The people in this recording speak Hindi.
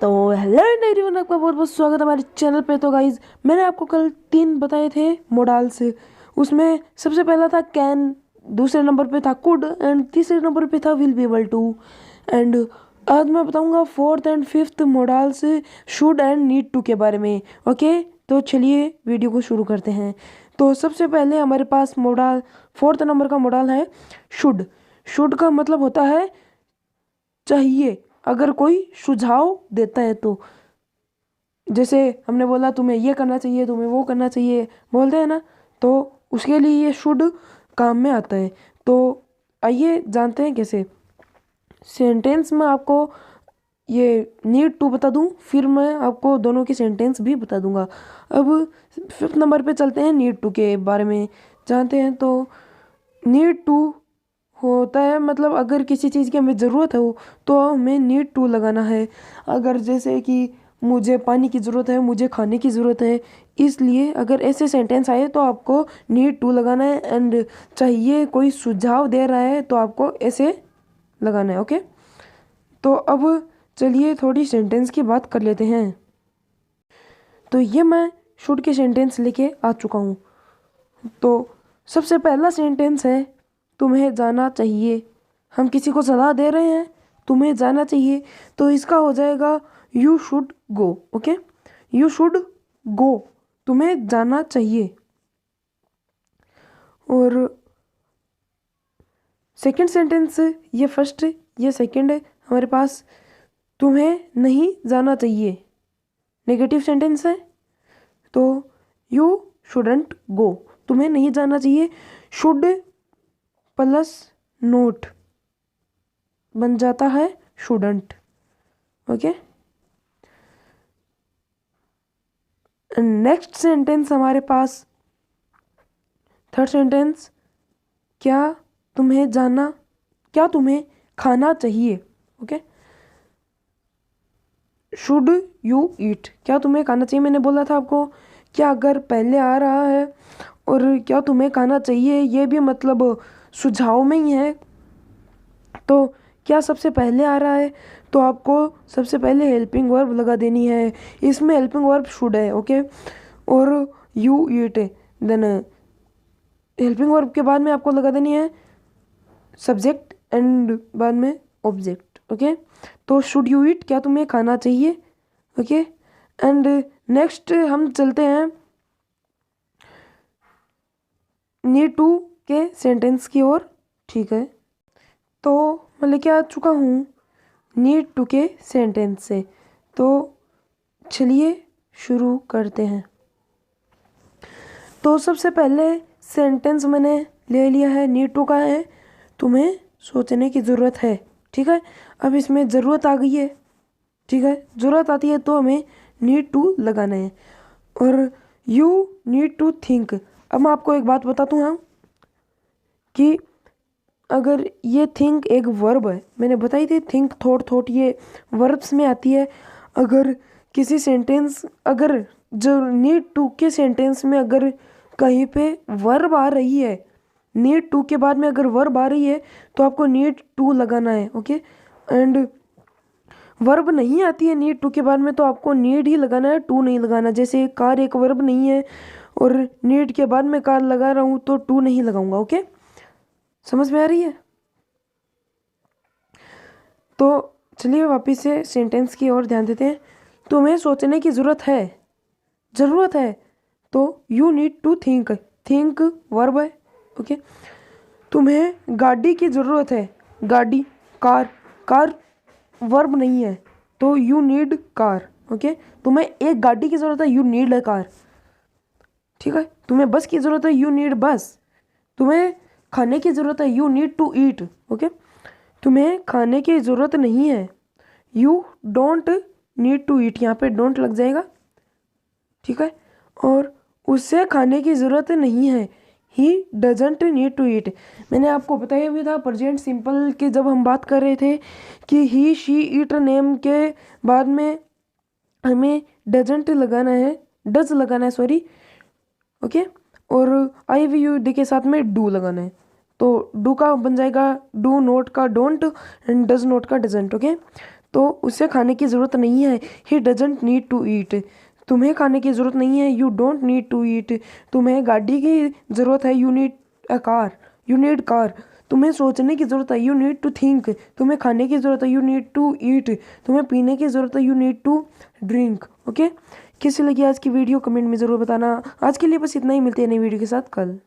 तो हेलो एवरीवन, आपका बहुत बहुत स्वागत है हमारे चैनल पे। तो गाइज, मैंने आपको कल 3 बताए थे मॉडल्स। उसमें सबसे पहला था कैन, दूसरे नंबर पे था कुड एंड तीसरे नंबर पे था will be able to. And आज मैं बताऊंगा fourth and fifth modals should and need to के बारे में। ओके, तो चलिए वीडियो को शुरू करते हैं। तो सबसे पहले हमारे पास मॉडल फोर्थ नंबर का मॉडल है शुड। शुड का मतलब होता है चाहिए, अगर कोई सुझाव देता है तो। जैसे हमने बोला तुम्हें ये करना चाहिए, तुम्हें वो करना चाहिए, बोलते हैं ना, तो उसके लिए ये शुड काम में आता है। तो आइए जानते हैं कैसे। सेंटेंस में आपको ये नीड टू बता दूं, फिर मैं आपको दोनों के सेंटेंस भी बता दूंगा। अब फिफ्थ नंबर पे चलते हैं, नीड टू के बारे में जानते हैं। तो नीड टू होता है मतलब अगर किसी चीज़ की हमें ज़रूरत हो तो हमें नीड टू लगाना है। अगर जैसे कि मुझे पानी की ज़रूरत है, मुझे खाने की ज़रूरत है, इसलिए अगर ऐसे सेंटेंस आए तो आपको नीड टू लगाना है। एंड चाहिए कोई सुझाव दे रहा है तो आपको ऐसे लगाना है। ओके, तो अब चलिए थोड़ी सेंटेंस की बात कर लेते हैं। तो ये मैं शुड के सेंटेंस लेके आ चुका हूँ। तो सबसे पहला सेंटेंस है तुम्हें जाना चाहिए। हम किसी को सलाह दे रहे हैं, तुम्हें जाना चाहिए, तो इसका हो जाएगा you should go. Okay, you should go, तुम्हें जाना चाहिए। और सेकंड सेंटेंस, ये फर्स्ट ये सेकंड है हमारे पास, तुम्हें नहीं जाना चाहिए, नेगेटिव सेंटेंस है। तो यू शुडंट गो, तुम्हें नहीं जाना चाहिए। शुड प्लस नोट बन जाता है शुडंट। ओके, नेक्स्ट सेंटेंस हमारे पास थर्ड सेंटेंस, क्या तुम्हें जाना, क्या तुम्हें खाना चाहिए। ओके, शुड यू ईट, क्या तुम्हें खाना चाहिए। मैंने बोला था आपको क्या अगर पहले आ रहा है और क्या तुम्हें खाना चाहिए ये भी मतलब सुझाव में ही है, तो क्या सबसे पहले आ रहा है तो आपको सबसे पहले हेल्पिंग वर्ब लगा देनी है। इसमें हेल्पिंग वर्ब शुड है। ओके, और you eat, then helping verb के बाद में आपको लगा देनी है सब्जेक्ट एंड बाद में ऑब्जेक्ट। ओके, तो शुड यू ईट, क्या तुम्हें खाना चाहिए। ओके, एंड नेक्स्ट हम चलते हैं नीड टू के सेंटेंस की ओर। ठीक है, तो मैं लेके आ चुका हूँ नीड टू के सेंटेंस से। तो चलिए शुरू करते हैं। तो सबसे पहले सेंटेंस मैंने ले लिया है, नीड टू का है तुम्हें सोचने की ज़रूरत है। ठीक है, अब इसमें ज़रूरत आ गई है। ठीक है, ज़रूरत आती है तो हमें नीड टू लगाना है। और यू नीड टू थिंक। अब मैं आपको एक बात बताता हूँ कि अगर ये थिंक एक वर्ब है, मैंने बताई थी थिंक थॉट ये वर्ब्स में आती है। अगर किसी सेंटेंस, अगर जो नीड टू के सेंटेंस में अगर कहीं पे वर्ब आ रही है, नीड टू के बाद में अगर वर्ब आ रही है तो आपको नीड टू लगाना है। ओके, एंड वर्ब नहीं आती है नीड टू के बाद में तो आपको नीड ही लगाना है, टू नहीं लगाना। जैसे कार एक वर्ब नहीं है और नीड के बाद में कार लगा रहा हूँ तो टू नहीं लगाऊंगा। ओके, समझ में आ रही है। तो चलिए वापिस से सेंटेंस की ओर ध्यान देते हैं। तुम्हें सोचने की ज़रूरत है, तो you need to think, think verb है। ओके, तुम्हें गाड़ी की ज़रूरत है, गाड़ी कार, कार वर्ब नहीं है तो यू नीड कार। ओके, तुम्हें एक गाड़ी की ज़रूरत है, यू नीड अ कार। ठीक है, तुम्हें बस की ज़रूरत है, यू नीड बस। तुम्हें खाने की ज़रूरत है, you need to eat. Okay, तुम्हें खाने की ज़रूरत नहीं है, you don't need to eat, यहाँ पे डोंट लग जाएगा। ठीक है, और उससे खाने की ज़रूरत नहीं है, he doesn't need to eat. मैंने आपको बताया भी था प्रेजेंट सिंपल के जब हम बात कर रहे थे कि ही शी ईट नेम के बाद में हमें डजेंट लगाना है, डज लगाना है, सॉरी। ओके, और आई वी यू डी के साथ में डू लगाना है। तो डू का बन जाएगा डू नोट का डोंट एंड डज नोट का डजेंट। ओके, तो उसे खाने की ज़रूरत नहीं है। He doesn't need to eat. तुम्हें खाने की ज़रूरत नहीं है। You don't need to eat. तुम्हें गाड़ी की ज़रूरत है। You need a car. You need car. तुम्हें सोचने की ज़रूरत है। You need to think. तुम्हें खाने की ज़रूरत है। You need to eat. तुम्हें पीने की ज़रूरत है। You need to drink. Okay, कैसी लगी आज की वीडियो कमेंट में ज़रूर बताना। आज के लिए बस इतना ही, मिलते हैं नई वीडियो के साथ कल।